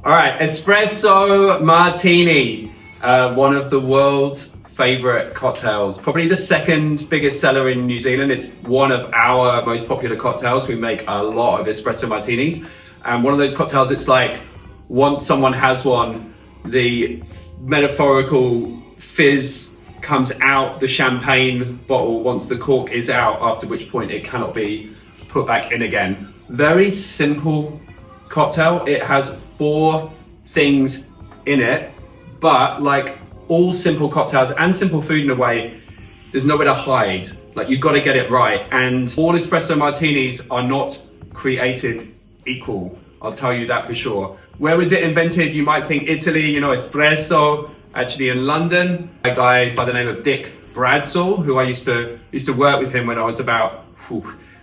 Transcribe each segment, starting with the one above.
All right, Espresso Martini, one of the world's favorite cocktails, probably the second biggest seller in New Zealand. It's one of our most popular cocktails. We make a lot of espresso martinis. And one of those cocktails, it's like once someone has one, the metaphorical fizz comes out the champagne bottle once the cork is out, after which point it cannot be put back in again. Very simple cocktail. It has 4 things in it, but like all simple cocktails and simple food in a way, there's nowhere to hide. Like you've got to get it right. And all espresso martinis are not created equal. I'll tell you that for sure. Where was it invented? You might think Italy, you know, espresso. Actually in London, a guy by the name of Dick Bradsall, who I used to work with him when I was about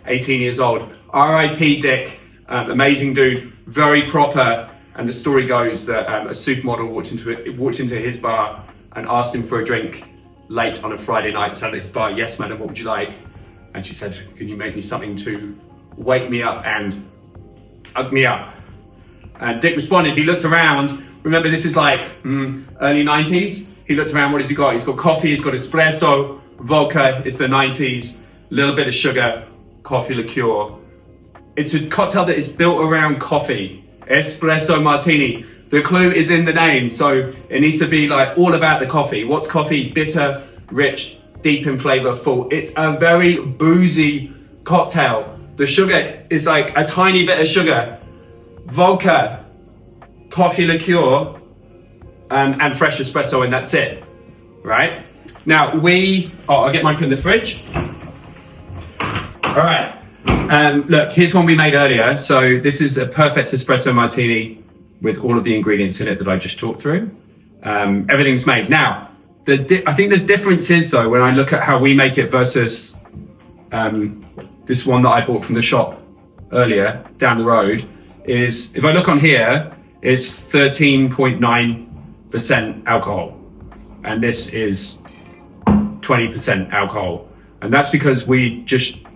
18 years old. R.I.P. Dick, amazing dude, very proper. And the story goes that a supermodel walked into his bar and asked him for a drink late on a Friday night, sat at his bar. Yes, madam, what would you like? And she said, can you make me something to wake me up and hug me up? And Dick responded, he looked around. Remember, this is like early 90s. He looked around, what has he got? He's got coffee, he's got espresso, vodka, it's the 90s, a little bit of sugar, coffee liqueur. It's a cocktail that is built around coffee. Espresso Martini. The clue is in the name, so it needs to be like all about the coffee. What's coffee? Bitter, rich, deep in flavor, full. It's a very boozy cocktail. The sugar is like a tiny bit of sugar, vodka, coffee liqueur, and fresh espresso, and that's it, right? Now I'll get mine from the fridge. All right. Look, here's one we made earlier. So this is a perfect espresso martini with all of the ingredients in it that I just talked through. Everything's made. Now, I think the difference is though, when I look at how we make it versus this one that I bought from the shop earlier down the road, is if I look on here, it's 13.9% alcohol. And this is 20% alcohol. And that's because we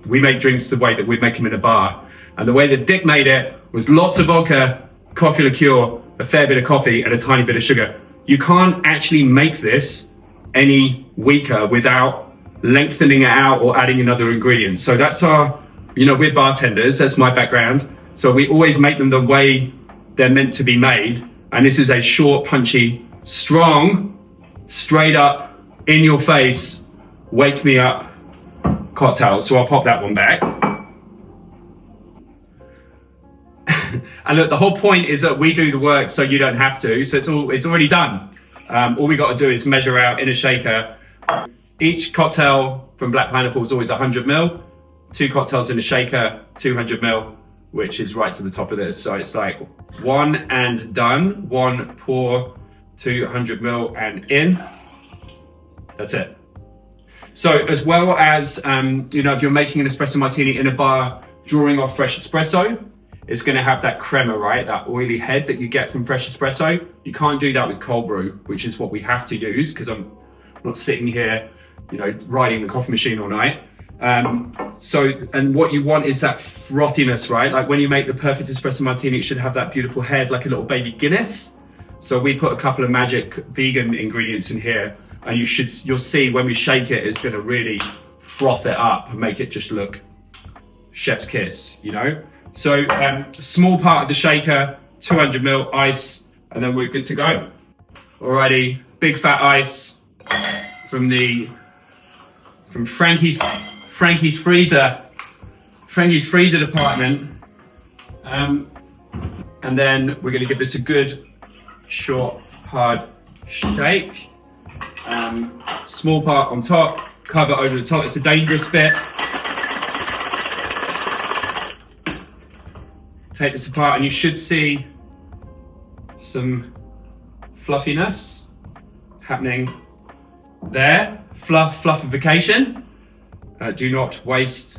make drinks the way that we make them in a bar. And the way that Dick made it was lots of vodka, coffee liqueur, a fair bit of coffee, and a tiny bit of sugar. You can't actually make this any weaker without lengthening it out or adding another ingredient. So that's we're bartenders, that's my background. So we always make them the way they're meant to be made. And this is a short, punchy, strong, straight up, in your face, wake me up cocktail. So I'll pop that one back. And look, the whole point is that we do the work so you don't have to. So it's already done. All we got to do is measure out in a shaker. Each cocktail from Black Pineapple is always 100 ml. 2 cocktails in a shaker, 200 ml, which is right to the top of this. So it's like 1 and done, 1 pour, 200 ml and in. That's it. So as well as, if you're making an espresso martini in a bar, drawing off fresh espresso, it's going to have that crema, right? That oily head that you get from fresh espresso. You can't do that with cold brew, which is what we have to use because I'm not sitting here, riding the coffee machine all night. And what you want is that frothiness, right? Like when you make the perfect espresso martini, it should have that beautiful head like a little baby Guinness. So we put a couple of magic vegan ingredients in here. And you'll see when we shake it, it's going to really froth it up and make it just look chef's kiss, So small part of the shaker, 200 ml ice, and then we're good to go. Alrighty, big fat ice from Frankie's freezer department. And then we're going to give this a good, short, hard shake. Small part on top, cover over the top. It's the dangerous bit. Take this apart and you should see some fluffiness happening there. Fluffification. Do not waste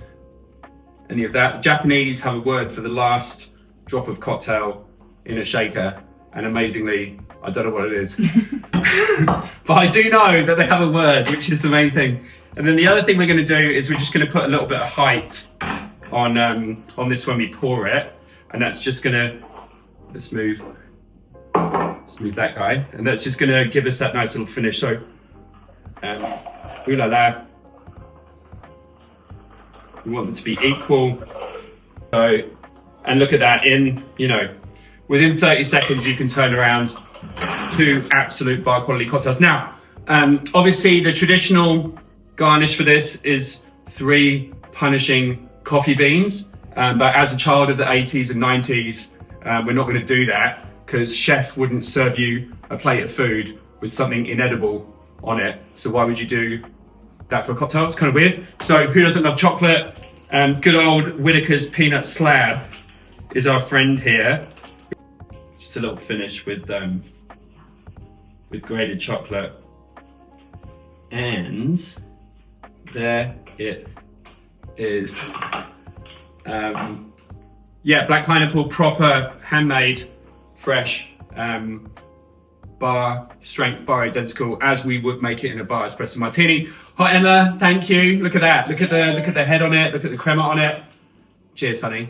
any of that. The Japanese have a word for the last drop of cocktail in a shaker, and amazingly, I don't know what it is. But I do know that they have a word, which is the main thing. And then the other thing we're going to do is we're just going to put a little bit of height on this when we pour it. And that's just going to, let's move Just move that guy, and that's just gonna give us that nice little finish. So, ooh la la. We want them to be equal. So, and look at that, within 30 seconds you can turn around 2 absolute bar quality cocktails. Now, obviously the traditional garnish for this is 3 punishing coffee beans. But as a child of the 80s and 90s, we're not gonna do that because chef wouldn't serve you a plate of food with something inedible on it. So why would you do that for a cocktail? It's kind of weird. So who doesn't love chocolate? Good old Whittaker's peanut slab is our friend here. Just a little finish with grated chocolate. And there it is. Black pineapple, proper, handmade, fresh, bar strength, bar identical, as we would make it in a bar espresso martini. Hot Emma, thank you. Look at that. Look at the head on it. Look at the crema on it. Cheers, honey.